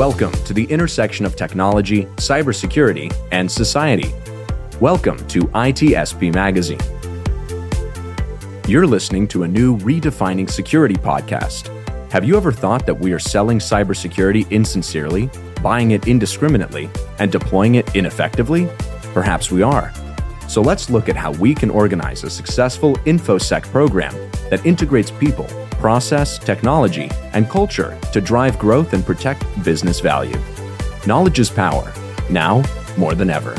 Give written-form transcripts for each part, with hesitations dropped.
Welcome to the intersection of technology, cybersecurity, and society. Welcome to ITSP Magazine. You're listening to a new Redefining Security podcast. Have you ever thought that we are selling cybersecurity insincerely, buying it indiscriminately, and deploying it ineffectively? Perhaps we are. So let's look at how we can organize a successful InfoSec program that integrates people, process, technology, and culture to drive growth and protect business value. Knowledge is power, now more than ever.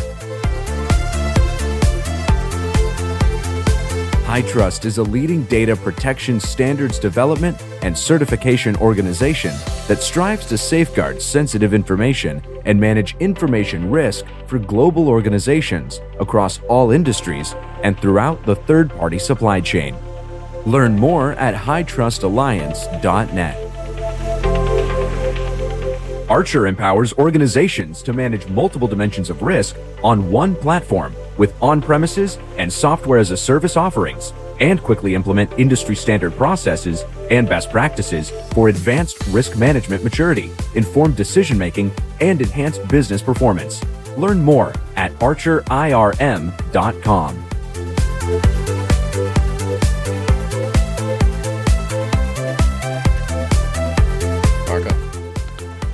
HITRUST is a leading data protection standards development and certification organization that strives to safeguard sensitive information and manage information risk for global organizations across all industries and throughout the third-party supply chain. Learn more at hightrustalliance.net. Archer empowers organizations to manage multiple dimensions of risk on one platform with on-premises and software-as-a-service offerings, and quickly implement industry-standard processes and best practices for advanced risk management maturity, informed decision-making, and enhanced business performance. Learn more at archerirm.com. Marco,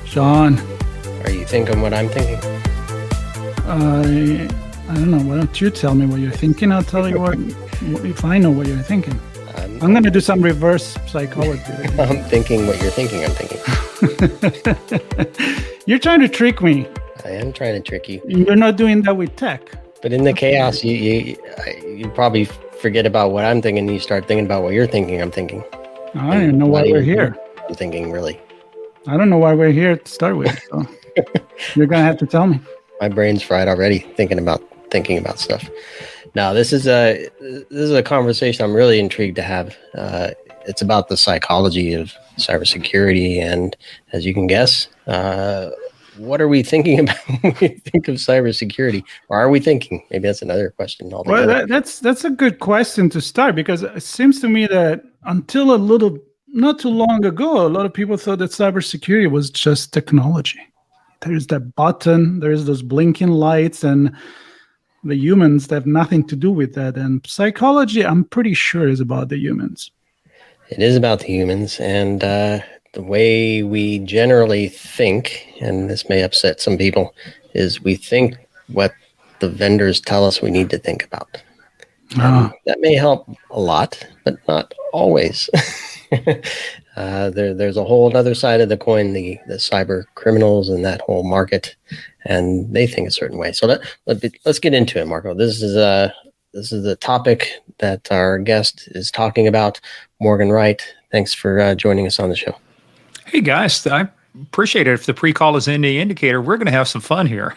Sean, are you thinking what I'm thinking? I don't know. Why don't you tell me what you're thinking? I'll tell you what if I know what you're thinking. I'm going to do some reverse psychology. I'm thinking what you're thinking I'm thinking. You're trying to trick me. I am trying to trick you. You're not doing that with tech. But in the chaos, you probably forget about what I'm thinking and you start thinking about what you're thinking I'm thinking. I don't even know why we're here. I'm thinking, really. I don't know why we're here to start with. So you're going to have to tell me. My brain's fried already thinking about stuff. Now, this is a conversation I'm really intrigued to have. It's about the psychology of cybersecurity, and as you can guess, what are we thinking about when we think of cybersecurity? Or are we thinking? Maybe that's another question altogether. Well, that's a good question to start, because it seems to me that until not too long ago, a lot of people thought that cybersecurity was just technology. There's that button, there's those blinking lights, and the humans have nothing to do with that. And psychology, I'm pretty sure, is about the humans. It is about the humans, and the way we generally think, and this may upset some people, is we think what the vendors tell us we need to think about. That may help a lot, but not always. There's a whole other side of the coin, the cyber criminals and that whole market, and they think a certain way. So let's get into it, Marco. This is the topic that our guest is talking about, Morgan Wright. Thanks for joining us on the show. Hey guys, I appreciate it. If the pre-call is any indicator, we're going to have some fun here.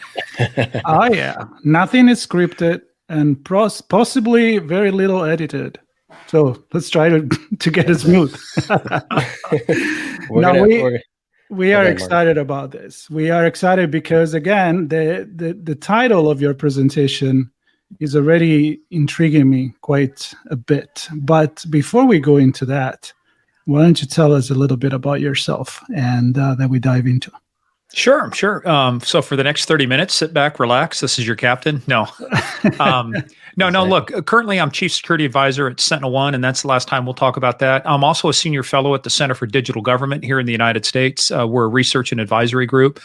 Oh yeah, nothing is scripted and possibly very little edited. So let's try to get it smooth. We are excited about this. We are excited because, again, the title of your presentation is already intriguing me quite a bit. But before we go into that, why don't you tell us a little bit about yourself, and then we dive into it. Sure. So for the next 30 minutes, sit back, relax. This is your captain. No. No. Look, currently I'm Chief Security Advisor at SentinelOne, and that's the last time we'll talk about that. I'm also a Senior Fellow at the Center for Digital Government here in the United States. We're a research and advisory group.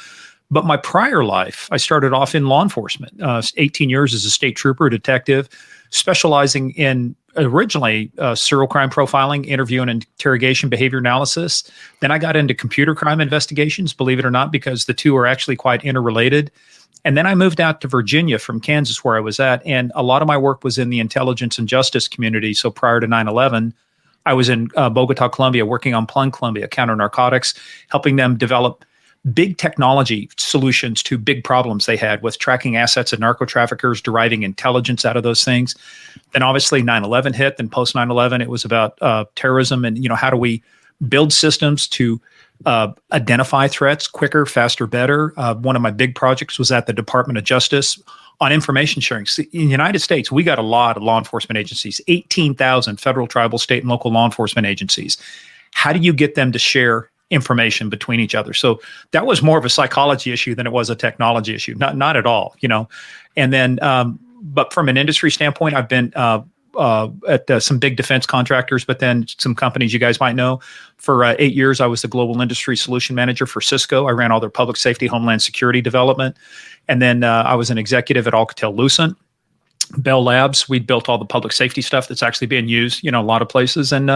But my prior life, I started off in law enforcement, 18 years as a state trooper, detective, specializing in originally serial crime profiling, interview and interrogation behavior analysis. Then I got into computer crime investigations, believe it or not, because the two are actually quite interrelated. And then I moved out to Virginia from Kansas, where I was at. And a lot of my work was in the intelligence and justice community. So prior to 9/11, I was in Bogota, Colombia, working on Plan Colombia, counter-narcotics, helping them develop big technology solutions to big problems they had with tracking assets of narco traffickers, deriving intelligence out of those things. Then obviously 9/11 hit. Then post 9/11, it was about terrorism and, how do we build systems to identify threats quicker, faster, better. One of my big projects was at the Department of Justice on information sharing. See, in the United States, we got a lot of law enforcement agencies, 18,000 federal, tribal, state, and local law enforcement agencies. How do you get them to share information between each other. So that was more of a psychology issue than it was a technology issue. Not at all, And then, but from an industry standpoint, I've been at some big defense contractors, but then some companies you guys might know. For 8 years, I was the global industry solution manager for Cisco. I ran all their public safety, homeland security development. And then I was an executive at Alcatel-Lucent. Bell Labs, we built all the public safety stuff that's actually being used, a lot of places. And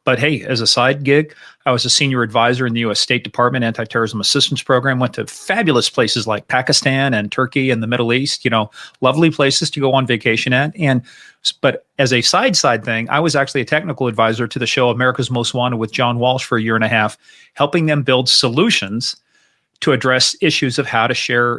but hey, as a side gig, I was a senior advisor in the U.S. State Department Anti-Terrorism Assistance Program. Went to fabulous places like Pakistan and Turkey and the Middle East. Lovely places to go on vacation at. But as a side thing, I was actually a technical advisor to the show America's Most Wanted with John Walsh for a year and a half, helping them build solutions to address issues of how to share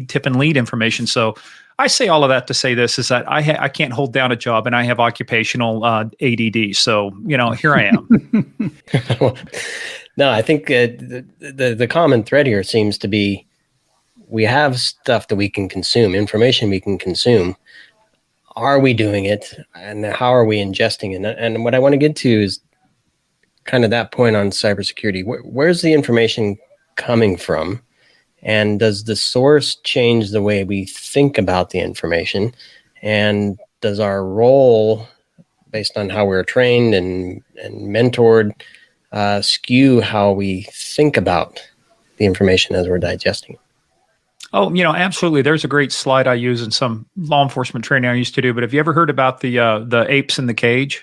tip and lead information. So I say all of that to say this is that I can't hold down a job and I have occupational ADD. So, here I am. No, I think the common thread here seems to be we have stuff that we can consume, information we can consume. Are we doing it? And how are we ingesting it? And what I want to get to is kind of that point on cybersecurity. Where's the information coming from? And does the source change the way we think about the information? And does our role, based on how we're trained and mentored, skew how we think about the information as we're digesting it? Oh, absolutely. There's a great slide I use in some law enforcement training I used to do. But have you ever heard about the apes in the cage?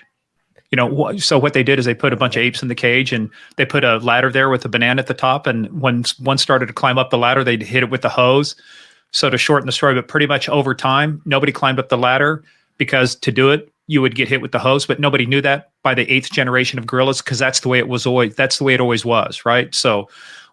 So what they did is they put a bunch of apes in the cage and they put a ladder there with a banana at the top. And when one started to climb up the ladder, they'd hit it with the hose. So to shorten the story, but pretty much over time, nobody climbed up the ladder because to do it, you would get hit with the hose. But nobody knew that by the 8th generation of gorillas because that's the way it always was, right? So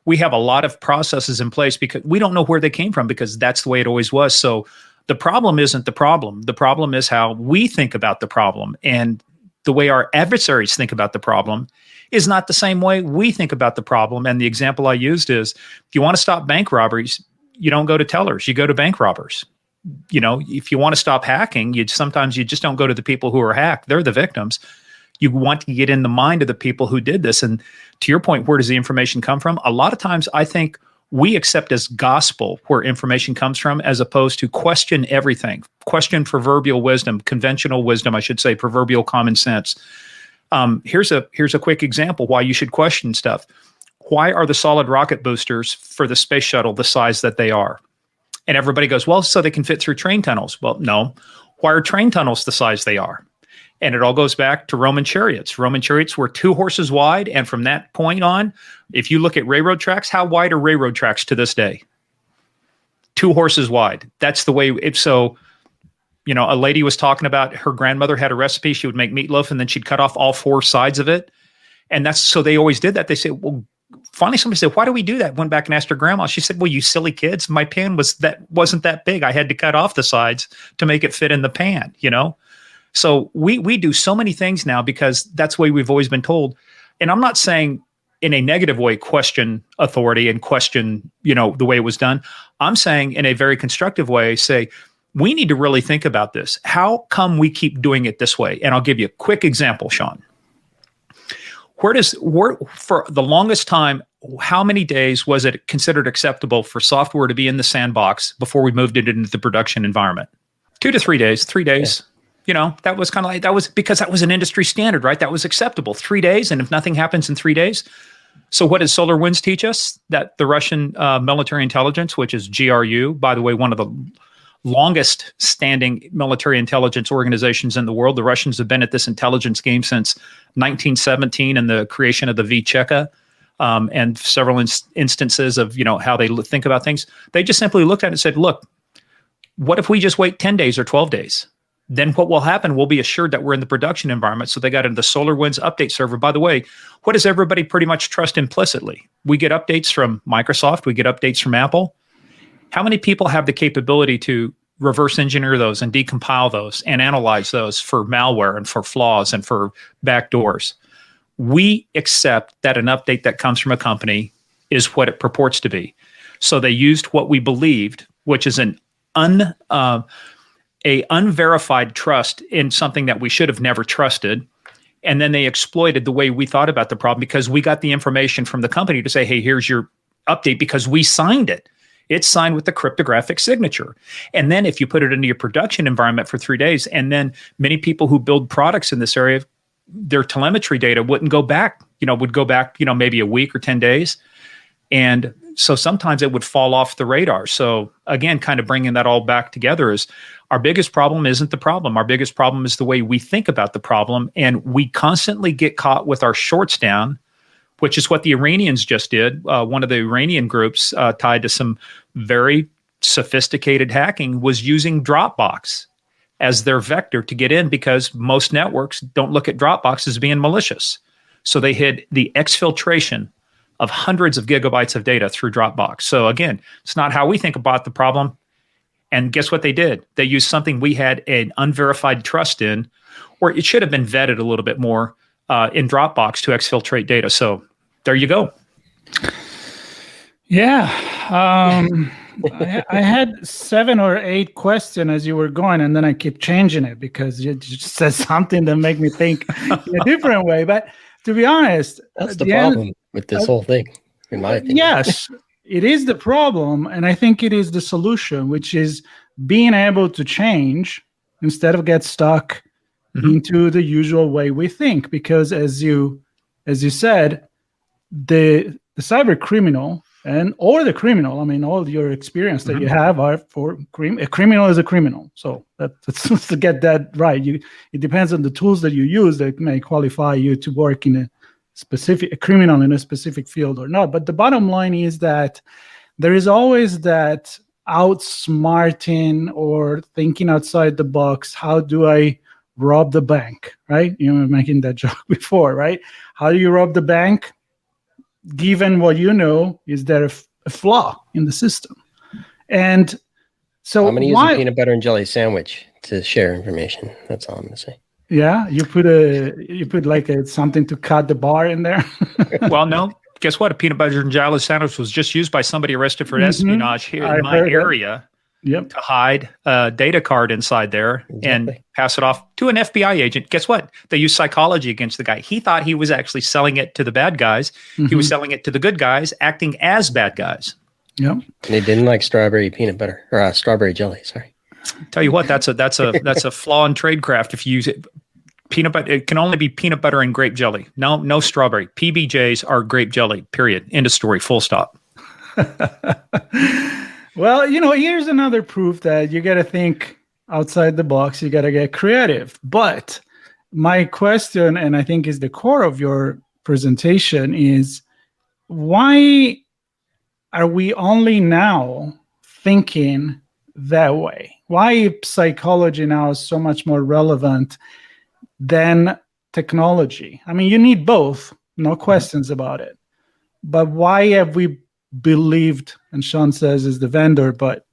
we have a lot of processes in place because we don't know where they came from because that's the way it always was. So the problem isn't the problem. The problem is how we think about the problem. And the way our adversaries think about the problem is not the same way we think about the problem. And the example I used is, if you want to stop bank robberies, you don't go to tellers, you go to bank robbers. If you want to stop hacking, sometimes you just don't go to the people who are hacked. They're the victims. You want to get in the mind of the people who did this. And to your point, where does the information come from? A lot of times I think we accept as gospel where information comes from, as opposed to question everything, question proverbial wisdom, conventional wisdom, I should say, proverbial common sense. Here's a quick example why you should question stuff. Why are the solid rocket boosters for the space shuttle the size that they are? And everybody goes, well, so they can fit through train tunnels. Well, no. Why are train tunnels the size they are? And it all goes back to Roman chariots. Roman chariots were 2 horses wide. And from that point on, if you look at railroad tracks, how wide are railroad tracks to this day? 2 horses wide. That's the way a lady was talking about her grandmother had a recipe. She would make meatloaf and then she'd cut off all 4 sides of it. And so they always did that. They said, well, finally somebody said, why do we do that? Went back and asked her grandma. She said, well, you silly kids, my pan wasn't that big. I had to cut off the sides to make it fit in the pan, So we do so many things now because that's the way we've always been told. And I'm not saying in a negative way, question authority and question, the way it was done. I'm saying in a very constructive way, say, we need to really think about this. How come we keep doing it this way? And I'll give you a quick example, Sean. For the longest time, how many days was it considered acceptable for software to be in the sandbox before we moved it into the production environment? 2 to 3 days, 3 days. Yeah. That was kind of like, that was because that was an industry standard, right? That was acceptable. 3 days. And if nothing happens in 3 days. So what does SolarWinds teach us? That the Russian military intelligence, which is GRU, by the way, one of the longest standing military intelligence organizations in the world. The Russians have been at this intelligence game since 1917 and the creation of the V-Cheka and several instances of, how they think about things. They just simply looked at it and said, look, what if we just wait 10 days or 12 days? Then what will happen, we'll be assured that we're in the production environment. So they got into the SolarWinds update server. By the way, what does everybody pretty much trust implicitly? We get updates from Microsoft. We get updates from Apple. How many people have the capability to reverse engineer those and decompile those and analyze those for malware and for flaws and for backdoors? We accept that an update that comes from a company is what it purports to be. So they used what we believed, which is an unverified trust in something that we should have never trusted. And then they exploited the way we thought about the problem because we got the information from the company to say, hey, here's your update because we signed it. It's signed with the cryptographic signature. And then if you put it into your production environment for 3 days, and then many people who build products in this area, their telemetry data wouldn't go back, would go back, maybe a week or 10 days. And so sometimes it would fall off the radar. So again, kind of bringing that all back together is our biggest problem isn't the problem. Our biggest problem is the way we think about the problem. And we constantly get caught with our shorts down, which is what the Iranians just did. One of the Iranian groups tied to some very sophisticated hacking was using Dropbox as their vector to get in because most networks don't look at Dropbox as being malicious. So they hid the exfiltration of hundreds of gigabytes of data through Dropbox. So again, it's not how we think about the problem. And guess what they did? They used something we had an unverified trust in, or it should have been vetted a little bit more in Dropbox to exfiltrate data. So there you go. Yeah. I had 7 or 8 questions as you were going, and then I keep changing it because you just said something that make me think in a different way. But to be honest, that's the problem with this whole thing, in my opinion. Yes, it is the problem, and I think it is the solution, which is being able to change instead of get stuck into the usual way we think. Because as you said, the cyber criminal or the criminal, I mean, all your experience that you have are for a criminal is a criminal. So let's to get that right. It depends on the tools that you use that may qualify you to work in a criminal in a specific field or not. But the bottom line is that there is always that outsmarting or thinking outside the box. How do I rob the bank, right? You were making that joke before, right? How do you rob the bank? Given what you know, is there a flaw in the system? And so I'm going to use a peanut butter and jelly sandwich to share information. That's all I'm going to say. Yeah, you put like something to cut the bar in there. Well, no. Guess what? A peanut butter and jelly sandwich was just used by somebody arrested for espionage here in my area to hide a data card inside there and pass it off to an FBI agent. Guess what? They used psychology against the guy. He thought he was actually selling it to the bad guys. He was selling it to the good guys, acting as bad guys. Yep. And they didn't like strawberry peanut butter or strawberry jelly. Sorry. Tell you what, that's a flaw in tradecraft. If you use it, peanut butter, it can only be peanut butter and grape jelly. No strawberry. PBJs are grape jelly. Period. End of story. Full stop. Well, here's another proof that you got to think outside the box. You got to get creative. But my question, and I think is the core of your presentation, is why are we only now thinking that way? Why psychology now is so much more relevant than technology? I mean, you need both, no questions about it. But why have we believed, and Sean says is the vendor, but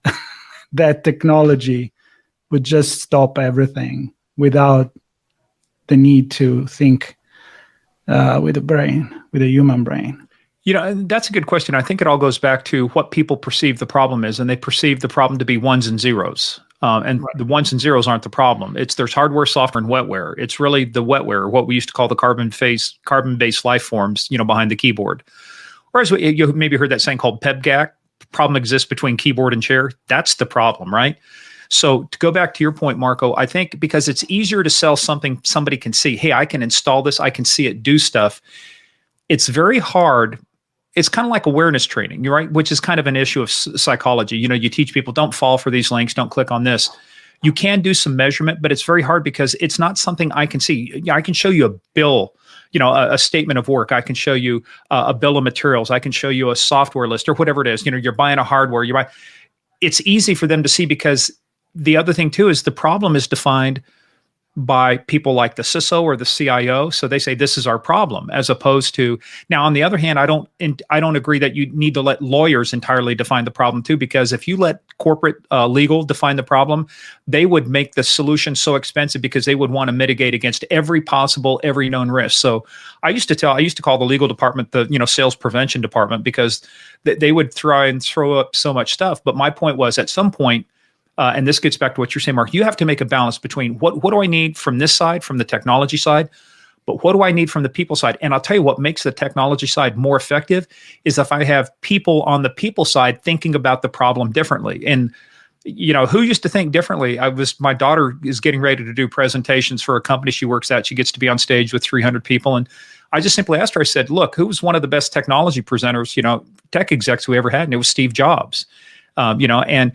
that technology would just stop everything without the need to think with a human brain? That's a good question. I think it all goes back to what people perceive the problem is, and they perceive the problem to be ones and zeros. The ones and zeros aren't the problem. There's hardware, software, and wetware. It's really the wetware, what we used to call the carbon-based life forms, behind the keyboard. Whereas you maybe heard that saying called PEBGAC, problem exists between keyboard and chair. That's the problem, right? So to go back to your point, Marco, I think because it's easier to sell something somebody can see, hey, I can install this, I can see it do stuff. It's very hard. It's kind of like awareness training, you're right, which is kind of an issue of psychology. You teach people, don't fall for these links, don't click on this. You can do some measurement, but it's very hard because it's not something I can see. I can show you a bill, a statement of work. I can show you a bill of materials. I can show you a software list or whatever it is. You're buying a hardware. It's easy for them to see because the other thing too is the problem is defined by people like the CISO or the CIO. So they say, this is our problem, as opposed to, now on the other hand, I don't agree that you need to let lawyers entirely define the problem too, because if you let corporate legal define the problem, they would make the solution so expensive because they would want to mitigate against every known risk. So I used to call the legal department the, sales prevention department because they would try and throw up so much stuff. But my point was at some point, and this gets back to what you're saying, Mark, you have to make a balance between what do I need from this side, from the technology side, But what do I need from the people side? And I'll tell you what makes the technology side more effective is if I have people on the people side thinking about the problem differently. And who used to think differently? My daughter is getting ready to do presentations for a company she works at. She gets to be on stage with 300 people. And I just simply asked her, I said, look, who was one of the best technology presenters, tech execs we ever had? And it was Steve Jobs, and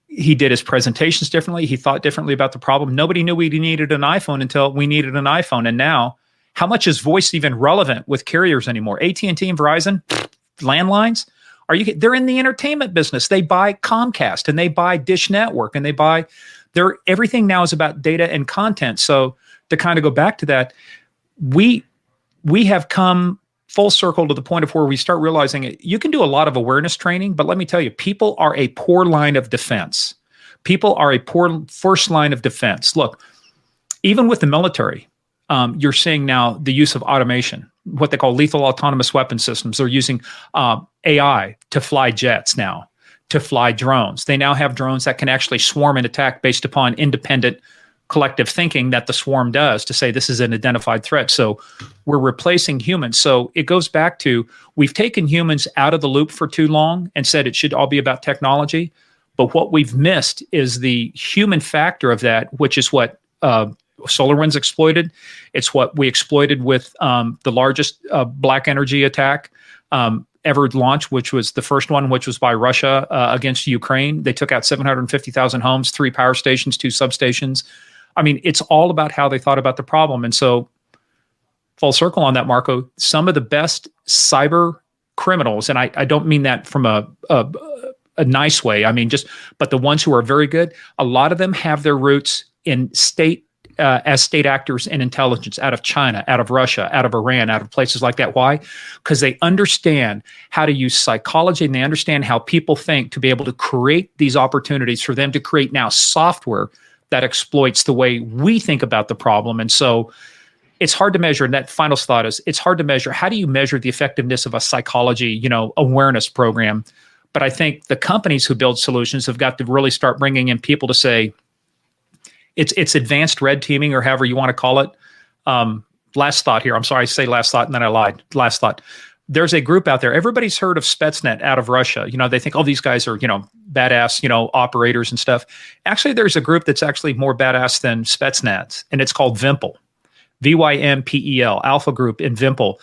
he did his presentations differently. He thought differently about the problem. Nobody knew we needed an iPhone until we needed an iPhone. And now, how much is voice even relevant with carriers anymore? AT&T and Verizon, landlines, they're in the entertainment business. They buy Comcast and they buy Dish Network and everything now is about data and content. So to kind of go back to that, we have come full circle to the point of where we start realizing it. You can do a lot of awareness training, but let me tell you, people are a poor line of defense. People are a poor first line of defense. Look, even with the military, you're seeing now the use of automation, what they call lethal autonomous weapon systems. They're using AI to fly jets now, to fly drones. They now have drones that can actually swarm and attack based upon independent collective thinking that the swarm does to say this is an identified threat. So we're replacing humans. So it goes back to, we've taken humans out of the loop for too long and said it should all be about technology. But what we've missed is the human factor of that, which is what SolarWinds exploited. It's what we exploited with the largest black energy attack ever launched, which was the first one, which was by Russia against Ukraine. They took out 750,000 homes, 3 power stations, 2 substations. I mean, it's all about how they thought about the problem. And so, full circle on that, Marco, some of the best cyber criminals, and I don't mean that from a nice way. I mean, but the ones who are very good, a lot of them have their roots in as state actors in intelligence out of China, out of Russia, out of Iran, out of places like that. Why? Because they understand how to use psychology and they understand how people think to be able to create these opportunities for them to create now software that exploits the way we think about the problem. And so it's hard to measure. And that final thought is, it's hard to measure. How do you measure the effectiveness of a psychology, awareness program? But I think the companies who build solutions have got to really start bringing in people to say, it's advanced red teaming, or however you want to call it. Last thought here. I'm sorry, I say last thought and then I lied. Last thought. There's a group out there. Everybody's heard of Spetsnet out of Russia. They think, oh, these guys are, badass, operators and stuff. Actually, there's a group that's actually more badass than Spetsnaz, and it's called Vimpel. VYMPEL, Alpha Group in Vimpel.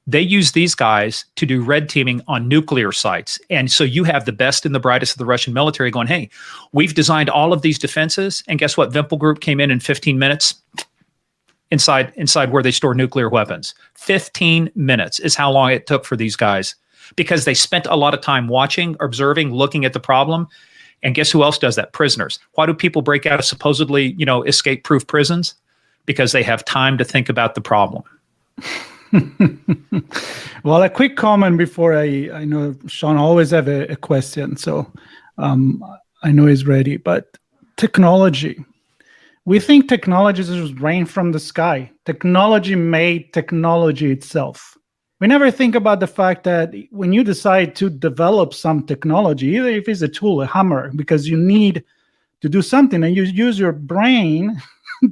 They use these guys to do red teaming on nuclear sites. And so you have the best and the brightest of the Russian military going, hey, we've designed all of these defenses. And guess what? Vimpel Group came in 15 minutes inside where they store nuclear weapons. 15 minutes is how long it took for these guys, because they spent a lot of time watching, observing, looking at the problem. And guess who else does that? Prisoners. Why do people break out of supposedly, escape-proof prisons? Because they have time to think about the problem. Well, a quick comment before I know Sean always have a question, so I know he's ready. But technology, we think technology is just rain from the sky. Technology made technology itself. We never think about the fact that when you decide to develop some technology, either if it's a tool, a hammer, because you need to do something and you use your brain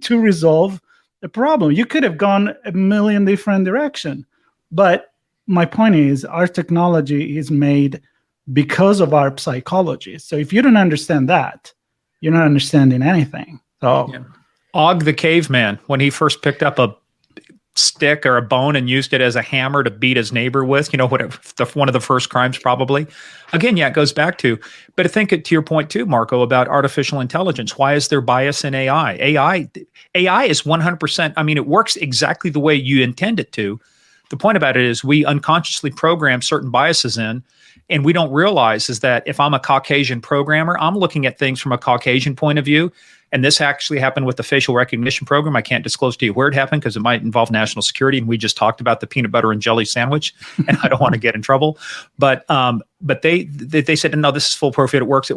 to resolve the problem. You could have gone a million different directions. But my point is, our technology is made because of our psychology. So if you don't understand that, you're not understanding anything. So, Og the caveman, when he first picked up a stick or a bone and used it as a hammer to beat his neighbor with, one of the first crimes probably. Again, it goes back to, but I think to your point too, Marco, about artificial intelligence. Why is there bias in AI? AI is 100%, it works exactly the way you intend it to. The point about it is we unconsciously program certain biases in, and we don't realize is that if I'm a Caucasian programmer, I'm looking at things from a Caucasian point of view. And this actually happened with the facial recognition program. I can't disclose to you where it happened because it might involve national security. And we just talked about the peanut butter and jelly sandwich, and I don't want to get in trouble. But they said, no, this is foolproof. It works.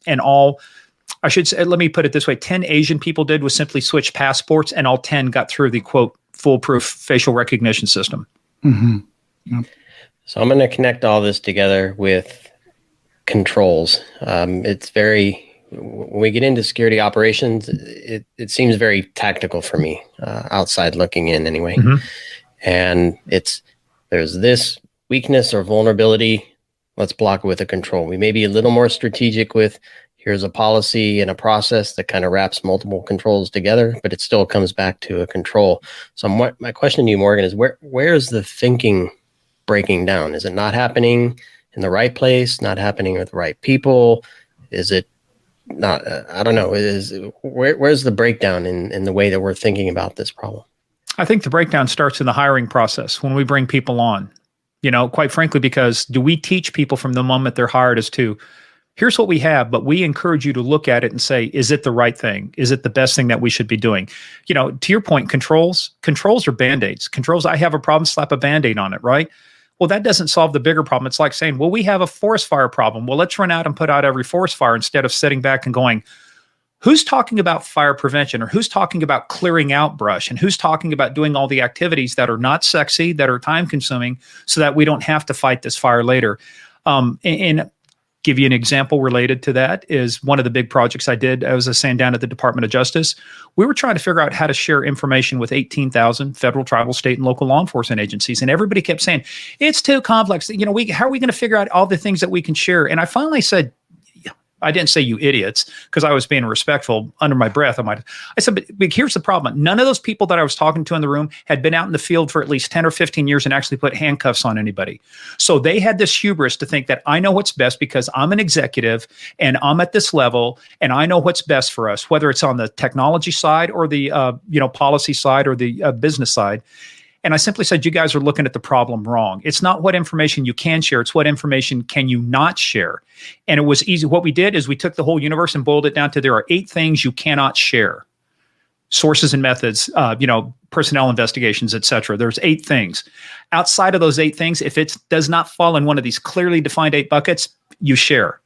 And I should say, let me put it this way. 10 Asian people did was simply switch passports, and all 10 got through the, quote, foolproof facial recognition system. Mm-hmm. Yep. So I'm going to connect all this together with controls. It's very, when we get into security operations, it seems very tactical for me, outside looking in anyway. Mm-hmm. And there's this weakness or vulnerability. Let's block it with a control. We may be a little more strategic with, here's a policy and a process that kind of wraps multiple controls together, but it still comes back to a control. So my question to you, Morgan, is where's the thinking breaking down? Is it not happening in the right place, not happening with the right people? Is it not, I don't know, where's the breakdown in the way that we're thinking about this problem? I think the breakdown starts in the hiring process when we bring people on, quite frankly, because do we teach people from the moment they're hired as to, here's what we have, but we encourage you to look at it and say, is it the right thing? Is it the best thing that we should be doing? To your point, controls are Band-Aids. Controls, I have a problem, slap a Band-Aid on it, right? Well, that doesn't solve the bigger problem. It's like saying, well, we have a forest fire problem. Well, let's run out and put out every forest fire instead of sitting back and going, who's talking about fire prevention, or who's talking about clearing out brush, and who's talking about doing all the activities that are not sexy, that are time consuming, so that we don't have to fight this fire later. And give you an example related to that is one of the big projects I did. I was saying down at the Department of Justice. We were trying to figure out how to share information with 18,000 federal, tribal, state, and local law enforcement agencies. And everybody kept saying, it's too complex. How are we going to figure out all the things that we can share? And I finally said, I didn't say you idiots, because I was being respectful under my breath. I said, but here's the problem. None of those people that I was talking to in the room had been out in the field for at least 10 or 15 years and actually put handcuffs on anybody. So they had this hubris to think that I know what's best because I'm an executive and I'm at this level and I know what's best for us, whether it's on the technology side or the policy side or the business side. And I simply said, you guys are looking at the problem wrong. It's not what information you can share. It's what information can you not share. And it was easy. What we did is we took the whole universe and boiled it down to there are 8 things you cannot share. Sources and methods, personnel investigations, et cetera. There's 8 things. Outside of those 8 things, if it does not fall in one of these clearly defined 8 buckets, you share.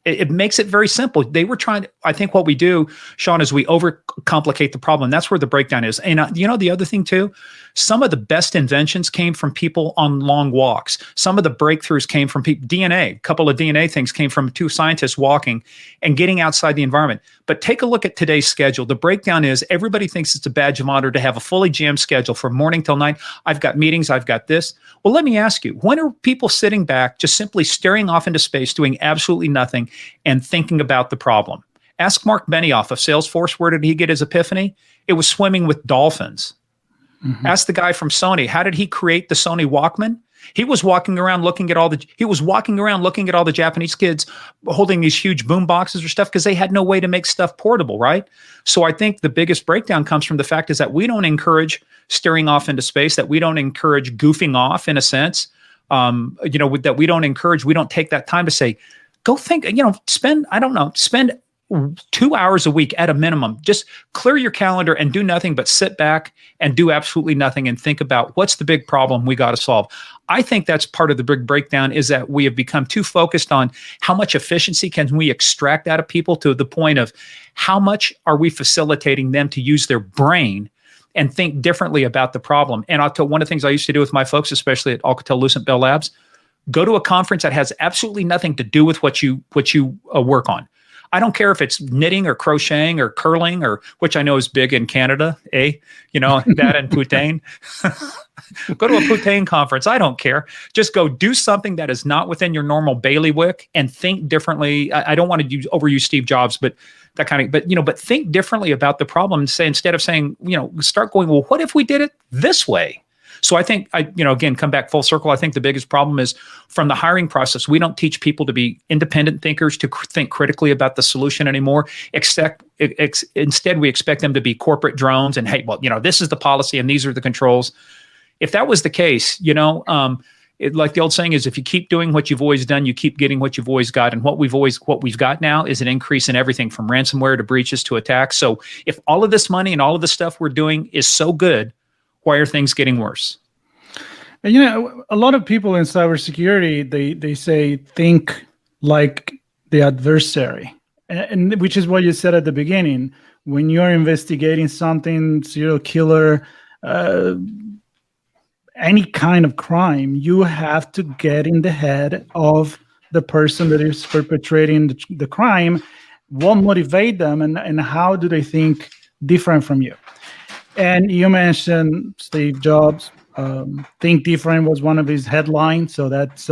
It makes it very simple. They were trying to, I think what we do, Sean, is we overcomplicate the problem. That's where the breakdown is. And the other thing too, some of the best inventions came from people on long walks. Some of the breakthroughs came from people, DNA, a couple of DNA things came from 2 scientists walking and getting outside the environment. But take a look at today's schedule. The breakdown is everybody thinks it's a badge of honor to have a fully jammed schedule from morning till night. I've got meetings, I've got this. Well, let me ask you, when are people sitting back, just simply staring off into space, doing absolutely nothing and thinking about the problem? Ask Mark Benioff of Salesforce, where did he get his epiphany? It was swimming with dolphins. Mm-hmm. Ask the guy from Sony, how did he create the Sony Walkman? He was walking around looking at all the Japanese kids holding these huge boom boxes or stuff because they had no way to make stuff portable, right? So I think the biggest breakdown comes from the fact is that we don't encourage staring off into space, that we don't encourage goofing off in a sense, that we don't take that time to say, go think, spend 2 hours a week at a minimum. Just clear your calendar and do nothing but sit back and do absolutely nothing and think about what's the big problem we got to solve. I think that's part of the big breakdown is that we have become too focused on how much efficiency can we extract out of people to the point of how much are we facilitating them to use their brain and think differently about the problem. And I'll tell one of the things I used to do with my folks, especially at Alcatel-Lucent Bell Labs, go to a conference that has absolutely nothing to do with what you work on. I don't care if it's knitting or crocheting or curling, or which I know is big in Canada, that and poutine. Go to a poutine conference. I don't care. Just go do something that is not within your normal bailiwick and think differently. I don't want to overuse Steve Jobs, but that kind of, but think differently about the problem and say, instead of saying, start going, well, what if we did it this way? So I think, again, come back full circle. I think the biggest problem is from the hiring process. We don't teach people to be independent thinkers, to think critically about the solution anymore. Instead, we expect them to be corporate drones and, hey, well, this is the policy and these are the controls. If that was the case, like the old saying is, if you keep doing what you've always done, you keep getting what you've always got. And what we've got now is an increase in everything from ransomware to breaches to attacks. So if all of this money and all of the stuff we're doing is so good, why are things getting worse? And, a lot of people in cybersecurity, they say, think like the adversary, and which is what you said at the beginning. When you're investigating something, serial killer, any kind of crime, you have to get in the head of the person that is perpetrating the crime? What motivate them, and how do they think different from you? And you mentioned Steve Jobs. Think different was one of his headlines, so that's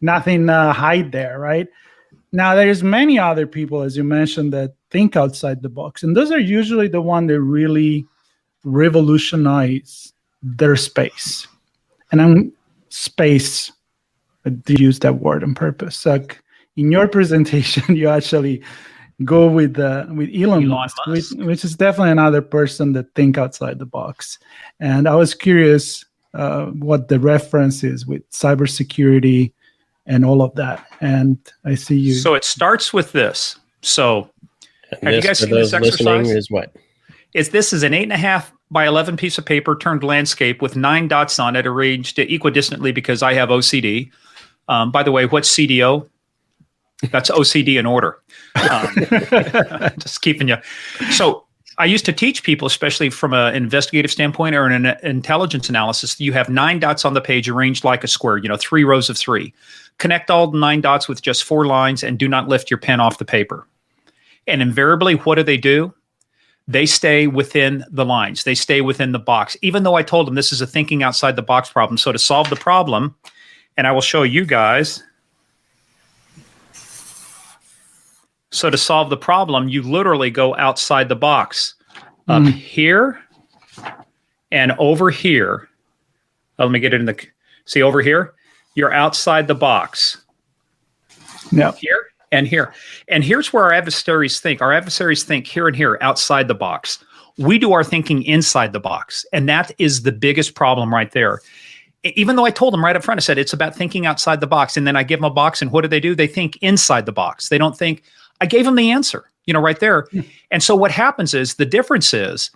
nothing hide there, right? Now there's many other people, as you mentioned, that think outside the box, and those are usually the one that really revolutionize their space. And I'm space. I did use that word on purpose. Like in your presentation, you actually go with Elon Musk. Which is definitely another person that think outside the box. And I was curious what the reference is with cybersecurity and all of that. And I see you. So it starts with this. So have you guys seen this exercise? Is what? This is an 8.5 by 11 piece of paper turned landscape with 9 dots on it, arranged equidistantly because I have OCD. By the way, what's CDO? That's OCD in order. Just keeping you. So I used to teach people, especially from an investigative standpoint or an intelligence analysis, you have 9 dots on the page arranged like a square, 3 rows of 3. Connect all 9 dots with just 4 lines and do not lift your pen off the paper. And invariably, what do? They stay within the lines. They stay within the box, even though I told them this is a thinking outside the box problem. So to solve the problem, and I will show you guys. So to solve the problem, you literally go outside the box. Up here and over here. Let me get it in the... See over here? You're outside the box. Yeah. Here and here. And here's where our adversaries think. Our adversaries think here and here, outside the box. We do our thinking inside the box. And that is the biggest problem right there. Even though I told them right up front, I said, it's about thinking outside the box. And then I give them a box, and what do? They think inside the box. They don't think... I gave them the answer, right there. And so what happens is, the difference is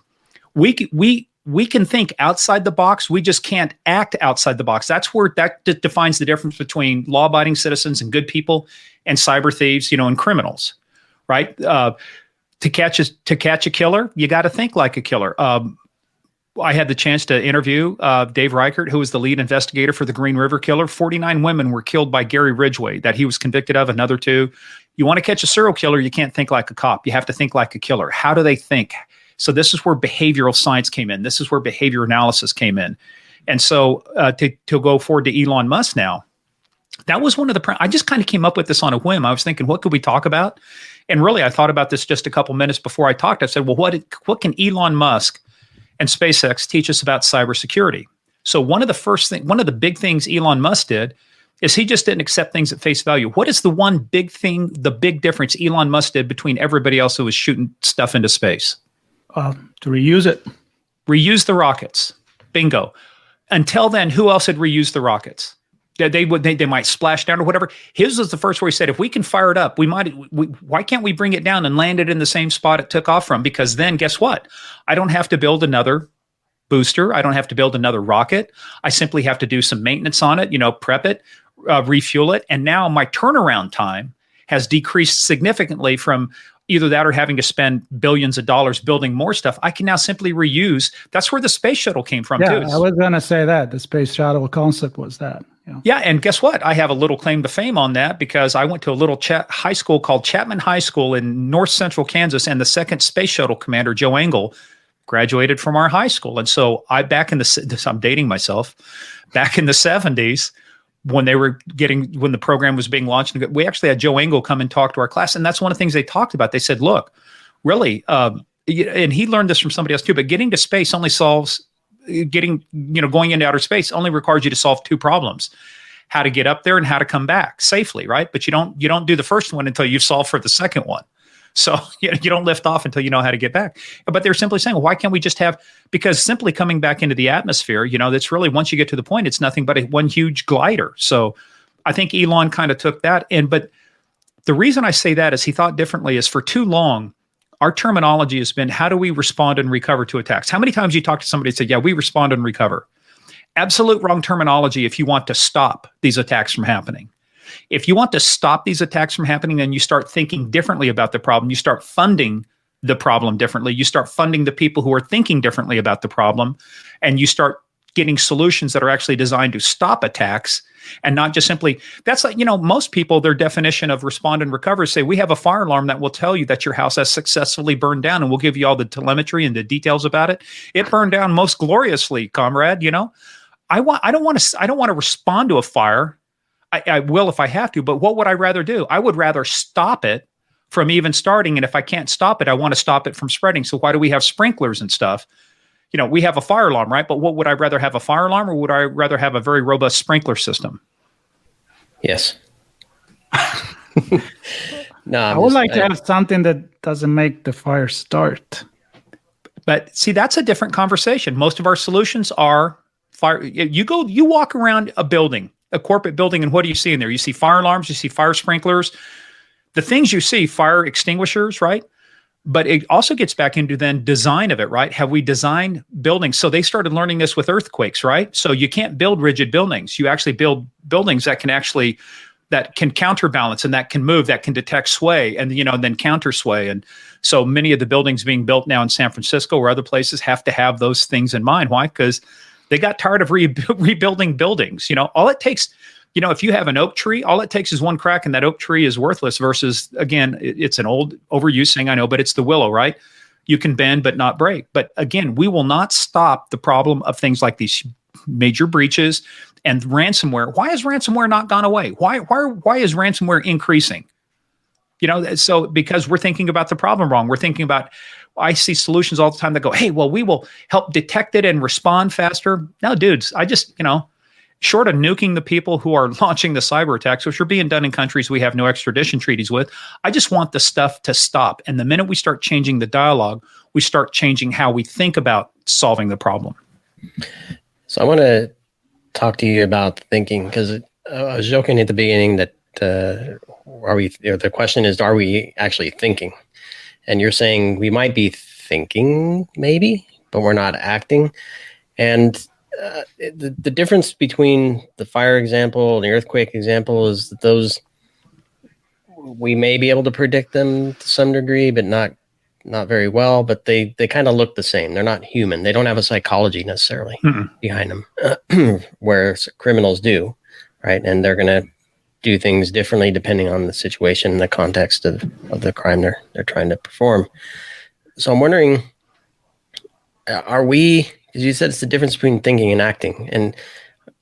we can think outside the box. We just can't act outside the box. That's where that defines the difference between law-abiding citizens and good people and cyber thieves, and criminals, right? To catch a killer, you got to think like a killer. I had the chance to interview Dave Reichert, who was the lead investigator for the Green River killer. 49 women were killed by Gary Ridgway that he was convicted of, another 2. You want to catch a serial killer, you can't think like a cop. You have to think like a killer. How do they think? So this is where behavioral science came in. This is where behavior analysis came in. And so to go forward to Elon Musk now, that was one of I just kind of came up with this on a whim. I was thinking, what could we talk about? And really, I thought about this just a couple minutes before I talked. I said, well, what can Elon Musk and SpaceX teach us about cybersecurity? So one of the big things Elon Musk did is he just didn't accept things at face value. What is the one big thing, the big difference Elon Musk did between everybody else who was shooting stuff into space? To reuse it. Reuse the rockets. Bingo. Until then, who else had reused the rockets? They might splash down or whatever. His was the first where he said, if we can fire it up, why can't we bring it down and land it in the same spot it took off from? Because then guess what? I don't have to build another booster. I don't have to build another rocket. I simply have to do some maintenance on it, prep it, refuel it. And now my turnaround time has decreased significantly from either that or having to spend billions of dollars building more stuff. I can now simply reuse. That's where the space shuttle came from, too. I was going to say that. The space shuttle concept was that. Yeah, and guess what? I have a little claim to fame on that because I went to a little high school called Chapman High School in north central Kansas, and the second space shuttle commander, Joe Engle, graduated from our high school. And so I'm dating myself, back in the 70s, when the program was being launched, we actually had Joe Engle come and talk to our class. And that's one of the things they talked about. They said, look, really, and he learned this from somebody else too, but getting to space only solves going into outer space only requires you to solve 2 problems: how to get up there and how to come back safely. Right. But you don't do the first one until you've solved for the second one. So you don't lift off until you know how to get back. But they're simply saying, well, why can't we just because simply coming back into the atmosphere, that's really, once you get to the point, it's nothing but one huge glider. So I think Elon kind of took that in. But the reason I say that is he thought differently. Is for too long, our terminology has been, how do we respond and recover to attacks? How many times you talk to somebody and say, yeah, we respond and recover? Absolute wrong terminology if you want to stop these attacks from happening. If you want to stop these attacks from happening, then you start thinking differently about the problem. You start funding the problem differently. You start funding the people who are thinking differently about the problem, and you start getting solutions that are actually designed to stop attacks and not just simply, that's like, most people, their definition of respond and recover say, we have a fire alarm that will tell you that your house has successfully burned down, and we'll give you all the telemetry and the details about it. It burned down most gloriously, comrade. I don't want to respond to a fire. I will if I have to, but what would I rather do? I would rather stop it from even starting. And if I can't stop it, I want to stop it from spreading. So why do we have sprinklers and stuff? We have a fire alarm, right? But what would I rather have, a fire alarm, or would I rather have a very robust sprinkler system? Yes. No, I would like to have something that doesn't make the fire start. But see, that's a different conversation. Most of our solutions are fire. You walk around a building, a corporate building, and what do you see in there? You see fire alarms, you see fire sprinklers, the things you see, fire extinguishers, right? But it also gets back into then design of it, right? Have we designed buildings? So they started learning this with earthquakes, right? So you can't build rigid buildings. You actually build buildings that can counterbalance and that can move, that can detect sway and, then counter sway. And so many of the buildings being built now in San Francisco or other places have to have those things in mind. Why? Because they got tired of rebuilding buildings. All it takes, if you have an oak tree, all it takes is one crack and that oak tree is worthless versus, again, it's an old overused thing, I know, but it's the willow, right? You can bend but not break. But again, we will not stop the problem of things like these major breaches and ransomware. Why has ransomware not gone away? Why is ransomware increasing? So because we're thinking about the problem wrong. We're thinking about, I see solutions all the time that go, hey, well, we will help detect it and respond faster. No, dudes, I just, short of nuking the people who are launching the cyber attacks, which are being done in countries we have no extradition treaties with, I just want the stuff to stop. And the minute we start changing the dialogue, we start changing how we think about solving the problem. So I want to talk to you about thinking, because I was joking at the beginning that the question is, are we actually thinking? And you're saying we might be thinking maybe, but we're not acting. And the difference between the fire example and the earthquake example is that those, we may be able to predict them to some degree, but not very well, but they kind of look the same. They're not human. They don't have a psychology necessarily behind them, whereas criminals do, right? And they're going to do things differently depending on the situation and the context of the crime they're trying to perform. So I'm wondering, are we, because you said it's the difference between thinking and acting, and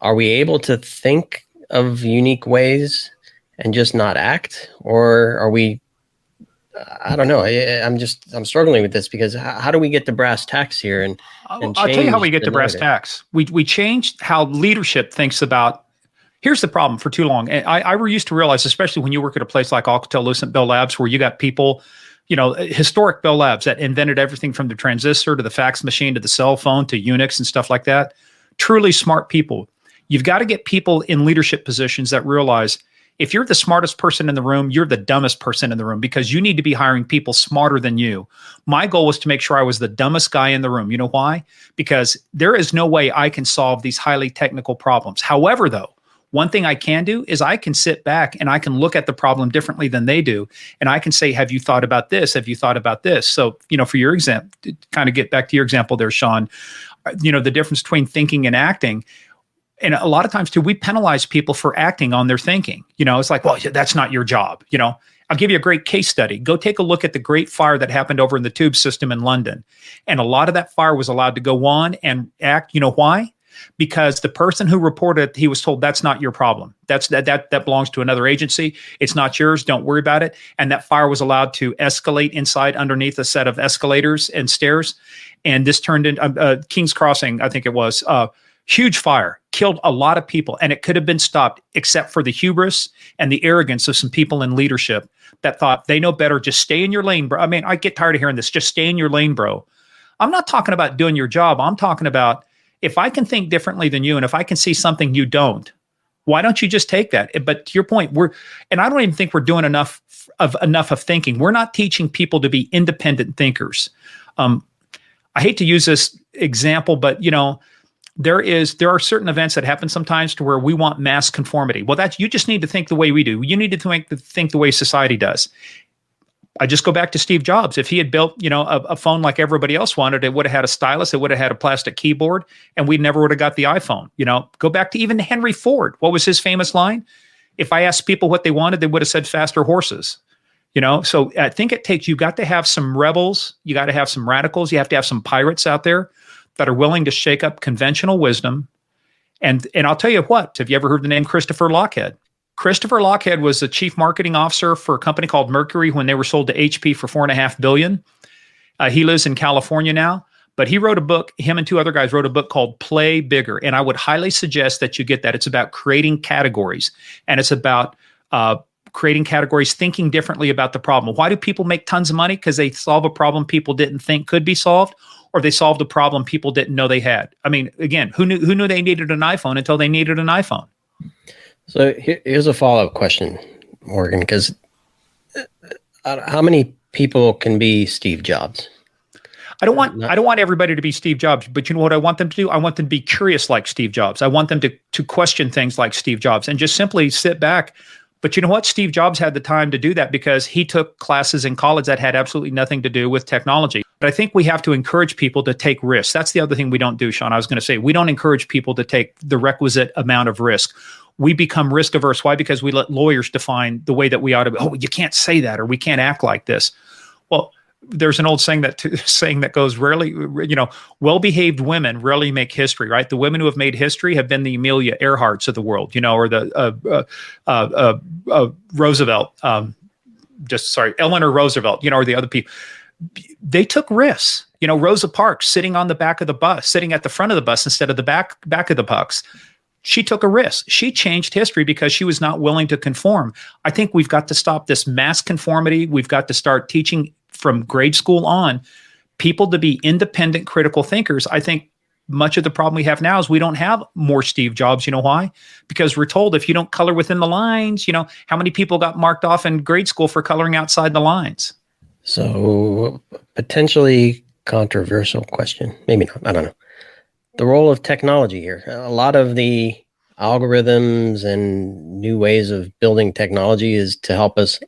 are we able to think of unique ways and just not act? Or are we, I don't know. I'm struggling with this, because how do we get to brass tacks here? And I'll tell you how we get to brass tacks. We changed how leadership thinks about. Here's the problem for too long. And I used to realize, especially when you work at a place like Alcatel-Lucent Bell Labs, where you got people, historic Bell Labs that invented everything from the transistor to the fax machine to the cell phone to Unix and stuff like that. Truly smart people. You've got to get people in leadership positions that realize, if you're the smartest person in the room, you're the dumbest person in the room, because you need to be hiring people smarter than you. My goal was to make sure I was the dumbest guy in the room. You know why? Because there is no way I can solve these highly technical problems. However, though, one thing I can do is I can sit back and I can look at the problem differently than they do. And I can say, have you thought about this? Have you thought about this? So, for your example, to kind of get back to your example there, Sean, the difference between thinking and acting. And a lot of times too, we penalize people for acting on their thinking. It's like, well, that's not your job. I'll give you a great case study. Go take a look at the great fire that happened over in the tube system in London. And a lot of that fire was allowed to go on and act. You know why? Because the person who reported, he was told, that's not your problem. That belongs to another agency. It's not yours. Don't worry about it. And that fire was allowed to escalate inside underneath a set of escalators and stairs. And this turned into King's Crossing, I think it was. Huge fire, killed a lot of people, and it could have been stopped except for the hubris and the arrogance of some people in leadership that thought they know better. Just stay in your lane, bro. I mean, I get tired of hearing this. Just stay in your lane, bro. I'm not talking about doing your job. I'm talking about, if I can think differently than you, and if I can see something you don't, why don't you just take that? But to your point, and I don't even think we're doing enough of thinking. We're not teaching people to be independent thinkers. I hate to use this example, but there are certain events that happen sometimes to where we want mass conformity. Well, you just need to think the way we do. You need to think the way society does. I just go back to Steve Jobs. If he had built, a phone like everybody else wanted, it would have had a stylus, it would have had a plastic keyboard, and we never would have got the iPhone. Go back to even Henry Ford. What was his famous line? If I asked people what they wanted, they would have said faster horses. So I think you got to have some rebels, you got to have some radicals, you have to have some pirates out there that are willing to shake up conventional wisdom. And I'll tell you what, have you ever heard the name Christopher Lochhead? Christopher Lochhead was the chief marketing officer for a company called Mercury when they were sold to HP for $4.5 billion. He lives in California now, but he wrote a book. Him and two other guys wrote a book called Play Bigger. And I would highly suggest that you get that. It's about creating categories, and it's about creating categories, thinking differently about the problem. Why do people make tons of money? Because they solve a problem people didn't think could be solved, or they solved a problem people didn't know they had. I mean, again, who knew they needed an iPhone until they needed an iPhone? So here's a follow-up question, Morgan, because how many people can be Steve Jobs? I don't want everybody to be Steve Jobs, but you know what I want them to do? I want them to be curious like Steve Jobs. I want them to question things like Steve Jobs and just simply sit back. But you know what? Steve Jobs had the time to do that because he took classes in college that had absolutely nothing to do with technology. But I think we have to encourage people to take risks. That's the other thing we don't do, Sean. I was going to say, we don't encourage people to take the requisite amount of risk. We become risk averse. Why? Because we let lawyers define the way that we ought to be. Oh, you can't say that, or we can't act like this. Well, there's an old saying that goes, rarely, well-behaved women rarely make history, right? The women who have made history have been the Amelia Earharts of the world, or the Roosevelt, Eleanor Roosevelt, or the other people. They took risks. Rosa Parks sitting on the back of the bus, sitting at the front of the bus instead of the back of the bus. She took a risk. She changed history because she was not willing to conform. I think we've got to stop this mass conformity. We've got to start teaching from grade school on people to be independent, critical thinkers. I think much of the problem we have now is we don't have more Steve Jobs. You know why? Because we're told if you don't color within the lines, how many people got marked off in grade school for coloring outside the lines? So potentially controversial question. Maybe not. I don't know. The role of technology here. A lot of the algorithms and new ways of building technology is to help us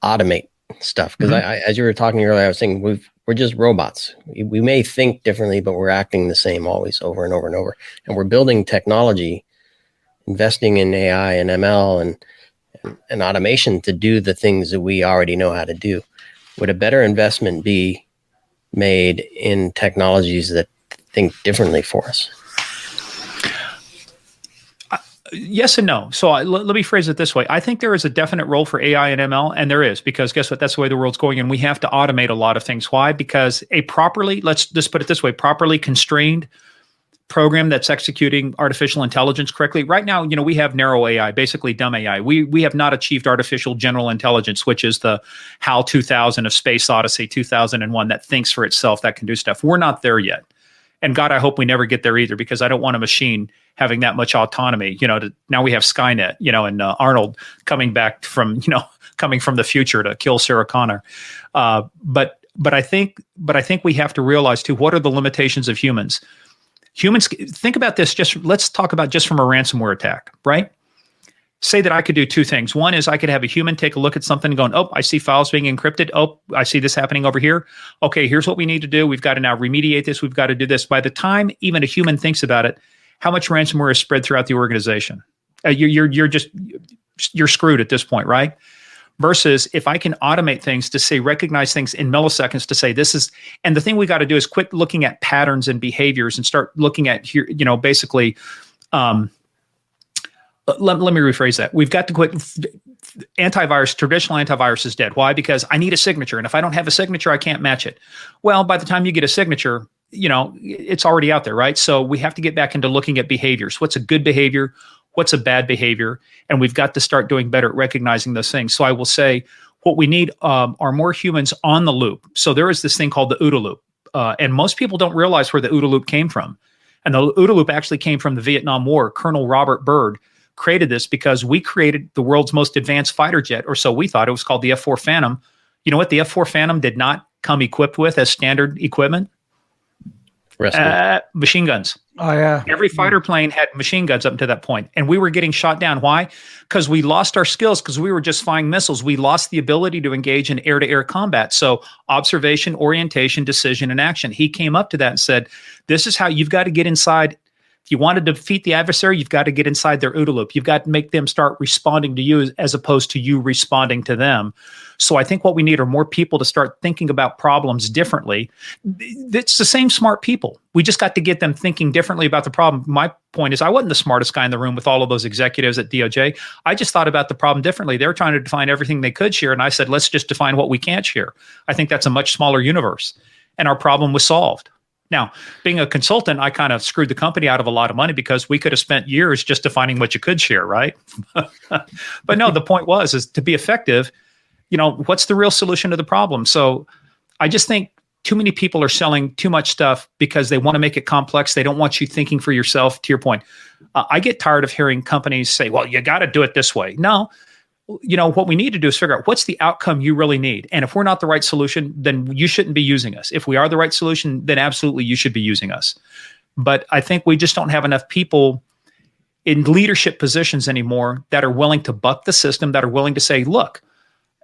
automate stuff. Because as you were talking earlier, I was saying we're just robots. We may think differently, but we're acting the same always, over and over and over. And we're building technology, investing in AI and ML and automation to do the things that we already know how to do. Would a better investment be made in technologies that think differently for us? Yes and no. So let me phrase it this way. I think there is a definite role for AI and ML, and there is, because guess what? That's the way the world's going, and we have to automate a lot of things. Why? Because let's just put it this way, properly constrained program that's executing artificial intelligence correctly. Right now, we have narrow AI, basically dumb AI. We have not achieved artificial general intelligence, which is the HAL 2000 of Space Odyssey 2001 that thinks for itself, that can do stuff. We're not there yet. And God, I hope we never get there either, because I don't want a machine having that much autonomy. Now we have Skynet, and Arnold coming back from, coming from the future to kill Sarah Connor. But I think we have to realize too, what are the limitations of humans? Humans, think about this. Let's talk about just from a ransomware attack, right? Say that I could do two things. One is I could have a human take a look at something and going, oh, I see files being encrypted. Oh, I see this happening over here. Okay, here's what we need to do. We've got to now remediate this. We've got to do this. By the time even a human thinks about it, how much ransomware is spread throughout the organization? You're screwed at this point, right? Versus if I can automate things to say, recognize things in milliseconds to say this is, and the thing we got to do is quit looking at patterns and behaviors and start looking at here, basically, let me rephrase that. We've got to quit traditional antivirus is dead. Why? Because I need a signature. And if I don't have a signature, I can't match it. Well, by the time you get a signature, it's already out there, right? So we have to get back into looking at behaviors. What's a good behavior? What's a bad behavior? And we've got to start doing better at recognizing those things. So I will say what we need are more humans on the loop. So there is this thing called the OODA loop. And most people don't realize where the OODA loop came from. And the OODA loop actually came from the Vietnam War. Colonel Robert Byrd created this because we created the world's most advanced fighter jet, or so we thought. It was called the F-4 Phantom. You know what the F-4 Phantom did not come equipped with as standard equipment? Machine guns. Oh, yeah. Every fighter plane had machine guns up to that point, and we were getting shot down. Why? Because we lost our skills, because we were just firing missiles. We lost the ability to engage in air-to-air combat. So observation, orientation, decision, and action. He came up to that and said, this is how you've got to get inside. If you want to defeat the adversary, you've got to get inside their OODA loop. You've got to make them start responding to you as opposed to you responding to them. So I think what we need are more people to start thinking about problems differently. It's the same smart people. We just got to get them thinking differently about the problem. My point is, I wasn't the smartest guy in the room with all of those executives at DOJ. I just thought about the problem differently. They were trying to define everything they could share. And I said, let's just define what we can't share. I think that's a much smaller universe. And our problem was solved. Now, being a consultant, I kind of screwed the company out of a lot of money because we could have spent years just defining what you could share, right? But no, the point is to be effective, what's the real solution to the problem? So I just think too many people are selling too much stuff because they want to make it complex. They don't want you thinking for yourself, to your point. I get tired of hearing companies say, well, you got to do it this way. No. What we need to do is figure out what's the outcome you really need. And if we're not the right solution, then you shouldn't be using us. If we are the right solution, then absolutely you should be using us. But I think we just don't have enough people in leadership positions anymore that are willing to buck the system, that are willing to say, look,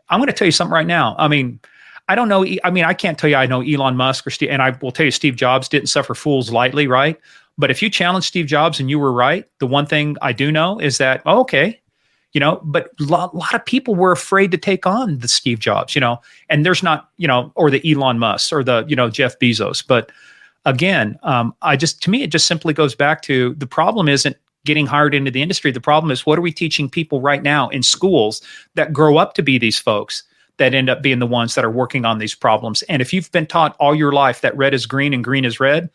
I'm going to tell you something right now. I mean, I don't know. I mean, I can't tell you I know Elon Musk or Steve, and I will tell you Steve Jobs didn't suffer fools lightly, right? But if you challenge Steve Jobs and you were right, the one thing I do know is that, okay, but a lot of people were afraid to take on the Steve Jobs, and there's not, or the Elon Musk or the, Jeff Bezos. But again, to me, it just simply goes back to the problem isn't getting hired into the industry. The problem is, what are we teaching people right now in schools that grow up to be these folks that end up being the ones that are working on these problems? And if you've been taught all your life that red is green and green is red,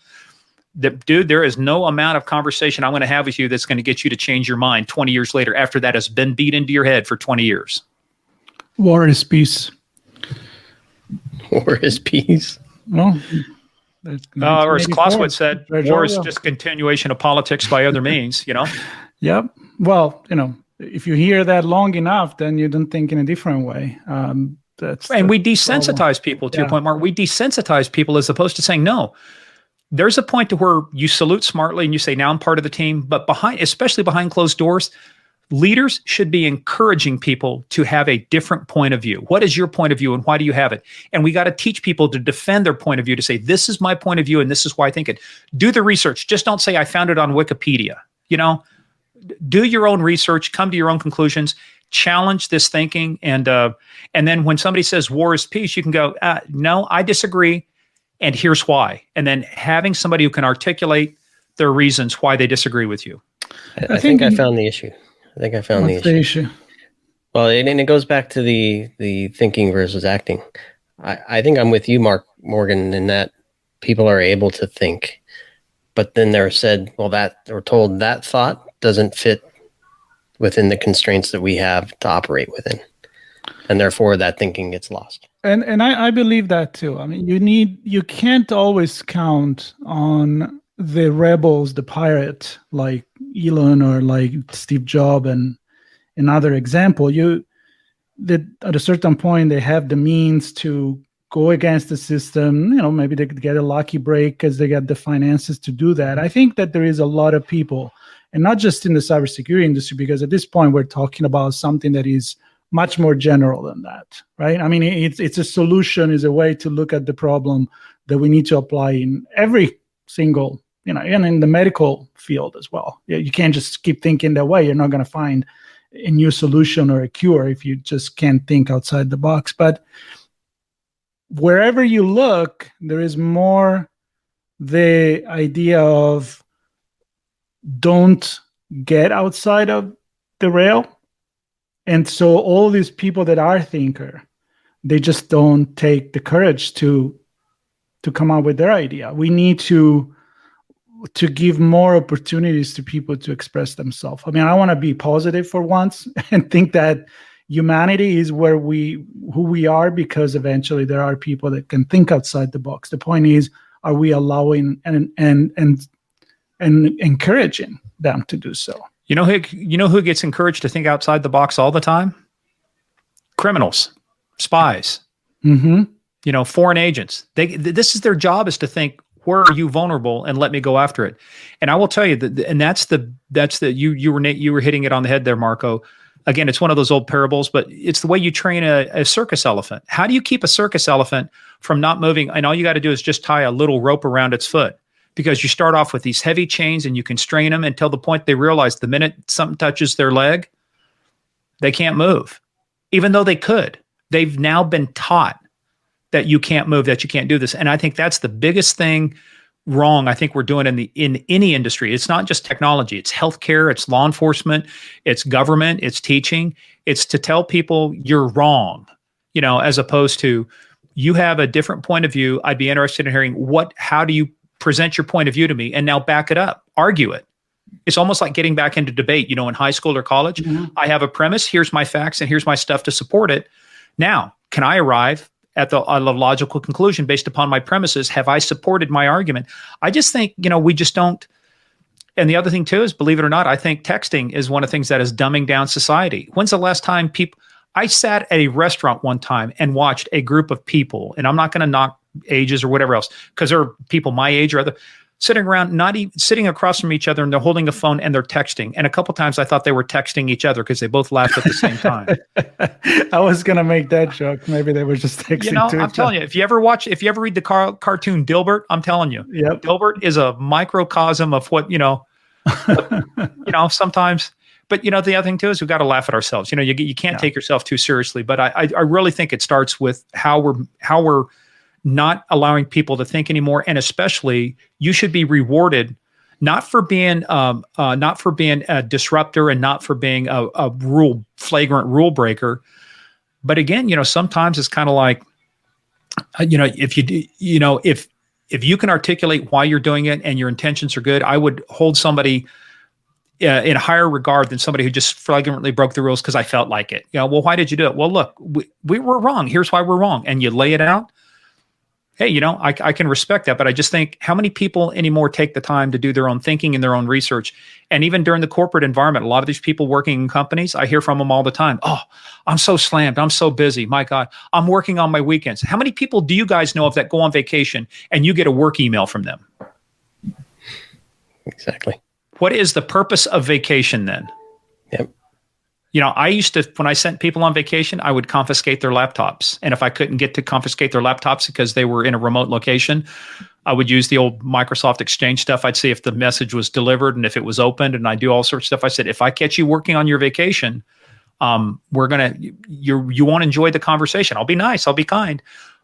dude, there is no amount of conversation I'm going to have with you that's going to get you to change your mind 20 years later after that has been beat into your head for 20 years. War is peace. War is peace. Well, or as Clausewitz said, war is just continuation of politics by other means, Yep. Well, if you hear that long enough, then you don't think in a different way. And we desensitize people, to your point, Mark. We desensitize people as opposed to saying, no, there's a point to where you salute smartly and you say, now I'm part of the team. But especially behind closed doors, leaders should be encouraging people to have a different point of view. What is your point of view and why do you have it? And we got to teach people to defend their point of view, to say, this is my point of view and this is why I think it. Do the research. Just don't say, I found it on Wikipedia. Do your own research, come to your own conclusions, challenge this thinking. And then when somebody says war is peace, you can go, no, I disagree. And here's why. And then having somebody who can articulate their reasons why they disagree with you. I think I found the issue. What's the issue? Well, and it goes back to the thinking versus acting. I think I'm with you, Morgan, in that people are able to think, but then they're said, well, or told that thought doesn't fit within the constraints that we have to operate within. And therefore that thinking gets lost. And I believe that too. I mean, you can't always count on the rebels, the pirate, like Elon or like Steve Jobs and another example. That at a certain point they have the means to go against the system. Maybe they could get a lucky break because they got the finances to do that. I think that there is a lot of people, and not just in the cybersecurity industry, because at this point we're talking about something that is much more general than that, right? I mean, it's a solution, is a way to look at the problem that we need to apply in every single, and in the medical field as well. You can't just keep thinking that way. You're not going to find a new solution or a cure if you just can't think outside the box. But wherever you look, there is more the idea of don't get outside of the rail. And so all these people that are thinker, they just don't take the courage to come up with their idea. We need to give more opportunities to people to express themselves. I mean, I want to be positive for once and think that humanity is who we are, because eventually there are people that can think outside the box. The point is, are we allowing and encouraging them to do so? You know who gets encouraged to think outside the box all the time? Criminals, spies, foreign agents. This is their job, is to think, Where are you vulnerable? And let me go after it. And I will tell you that, and that's you were hitting it on the head there, Marco. Again, it's one of those old parables, but it's the way you train a circus elephant. How do you keep a circus elephant from not moving? And all you got to do is just tie a little rope around its foot, because you start off with these heavy chains and you constrain them until the point they realize the minute something touches their leg, they can't move, even though they could. They've now been taught that you can't move, that you can't do this. And I think that's the biggest thing wrong I think we're doing in any industry. It's not just technology, it's healthcare, it's law enforcement, it's government, it's teaching. It's to tell people you're wrong, as opposed to you have a different point of view. I'd be interested in hearing how do you present your point of view to me, and now back it up, argue it. It's almost like getting back into debate, in high school or college. Mm-hmm. I have a premise, here's my facts, and here's my stuff to support it. Now, can I arrive at the logical conclusion based upon my premises? Have I supported my argument? I just think, we just don't. And the other thing too is, believe it or not, I think texting is one of the things that is dumbing down society. When's the last time I sat at a restaurant one time and watched a group of people, and I'm not going to knock ages or whatever else, because there are people my age or other sitting around, not even sitting across from each other, and they're holding a phone and they're texting. And a couple times I thought they were texting each other because they both laughed at the same time. I was going to make that joke. Maybe they were just texting. I'm telling you, if you ever read the cartoon Dilbert, I'm telling you, yep. Dilbert is a microcosm of what, sometimes. But, the other thing too is we've got to laugh at ourselves. You can't take yourself too seriously. But I really think it starts with how we're not allowing people to think anymore. And especially, you should be rewarded not for being a disruptor and not for being a flagrant rule breaker. But again, sometimes it's kind of like, if you can articulate why you're doing it and your intentions are good, I would hold somebody in higher regard than somebody who just flagrantly broke the rules because I felt like it. Well, why did you do it? Well, look, we were wrong. Here's why we're wrong. And you lay it out. Hey, I can respect that, but I just think, how many people anymore take the time to do their own thinking and their own research? And even during the corporate environment, a lot of these people working in companies, I hear from them all the time. Oh, I'm so slammed. I'm so busy. My God, I'm working on my weekends. How many people do you guys know of that go on vacation and you get a work email from them? Exactly. What is the purpose of vacation then? Yep. I used to, when I sent people on vacation, I would confiscate their laptops. And if I couldn't get to confiscate their laptops because they were in a remote location, I would use the old Microsoft Exchange stuff. I'd see if the message was delivered and if it was opened, and I do all sorts of stuff. I said, if I catch you working on your vacation, you won't enjoy the conversation. I'll be nice. I'll be kind.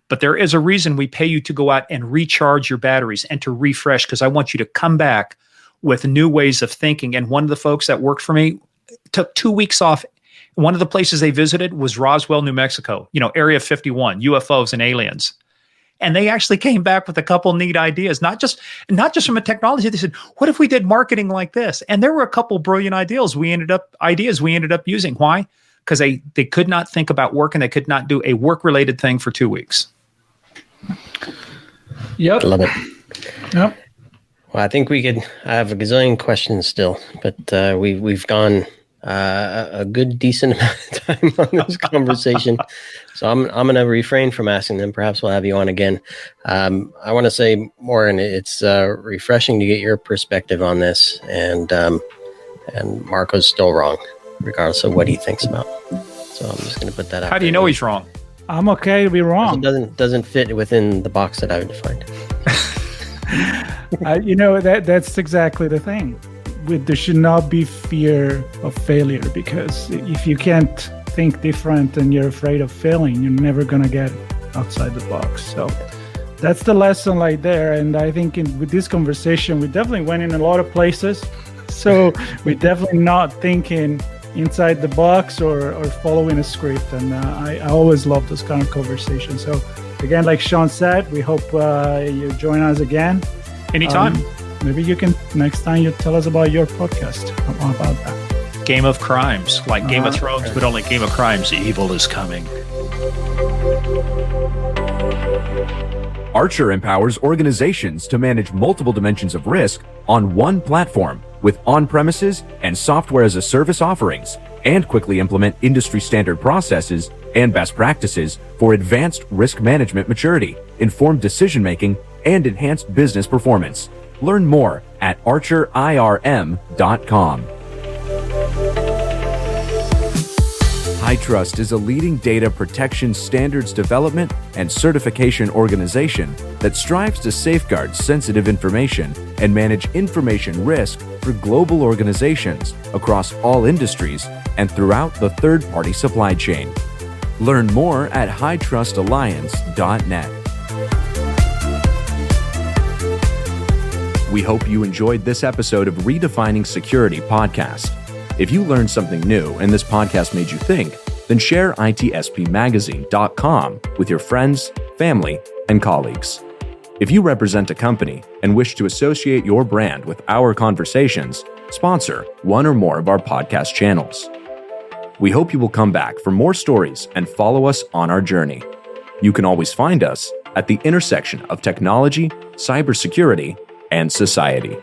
But there is a reason we pay you to go out and recharge your batteries and to refresh, because I want you to come back with new ways of thinking. And one of the folks that worked for me took 2 weeks off. One of the places they visited was Roswell, New Mexico, Area 51, UFOs and aliens. And they actually came back with a couple neat ideas, not just from a technology. They said, what if we did marketing like this? And there were a couple brilliant ideas we ended up using. Why? Because they could not think about work, and they could not do a work-related thing for 2 weeks. Yep. Love it. Yep. Well, I think I have a gazillion questions still, but we've gone a good decent amount of time on this conversation. So I'm going to refrain from asking them. Perhaps we'll have you on again. I want to say more, and it's refreshing to get your perspective on this. And Marco's still wrong, regardless of what he thinks about. So I'm just going to put that out. How do you know he's wrong? I'm okay to be wrong. Doesn't fit within the box that I've defined. That's exactly the thing. There should not be fear of failure, because if you can't think different and you're afraid of failing, you're never going to get outside the box. So that's the lesson right there. And I think with this conversation, we definitely went in a lot of places. So we're definitely not thinking inside the box or following a script. And I always love those kind of conversations. So again, like Sean said, we hope you join us again. Anytime. Maybe you can, next time you tell us about your podcast, about that. Game of Crimes, like Game of Thrones, but only Game of Crimes. Evil is coming. Archer empowers organizations to manage multiple dimensions of risk on one platform with on-premises and software-as-a-service offerings, and quickly implement industry-standard processes and best practices for advanced risk management maturity, informed decision-making, and enhanced business performance. Learn more at archerirm.com. HITRUST is a leading data protection standards development and certification organization that strives to safeguard sensitive information and manage information risk for global organizations across all industries and throughout the third-party supply chain. Learn more at hitrustalliance.net. We hope you enjoyed this episode of Redefining Security podcast. If you learned something new and this podcast made you think, then share itspmagazine.com with your friends, family, and colleagues. If you represent a company and wish to associate your brand with our conversations, sponsor one or more of our podcast channels. We hope you will come back for more stories and follow us on our journey. You can always find us at the intersection of technology, cybersecurity, and society.